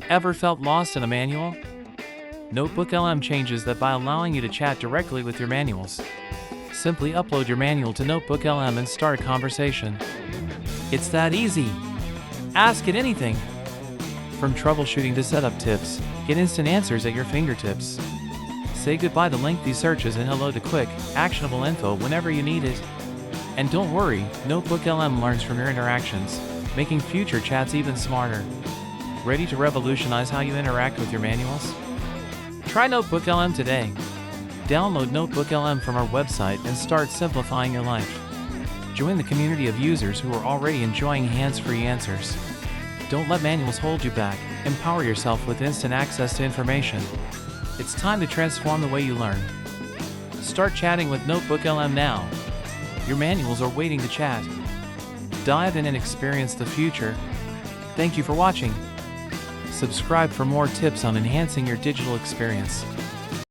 Ever felt lost in a manual? NotebookLM changes that by allowing you to chat directly with your manuals. Simply upload your manual to NotebookLM and start a conversation. It's that easy. Ask it anything. From troubleshooting to setup tips, get instant answers at your fingertips. Say goodbye to lengthy searches and hello to quick, actionable info whenever you need it. And don't worry, NotebookLM learns from your interactions, making future chats even smarter. Ready to revolutionize how you interact with your manuals? Try NotebookLM today. Download NotebookLM from our website and start simplifying your life. Join the community of users who are already enjoying hands-free answers. Don't let manuals hold you back. Empower yourself with instant access to information. It's time to transform the way you learn. Start chatting with NotebookLM now. Your manuals are waiting to chat. Dive in and experience the future. Thank you for watching. Subscribe for more tips on enhancing your digital experience.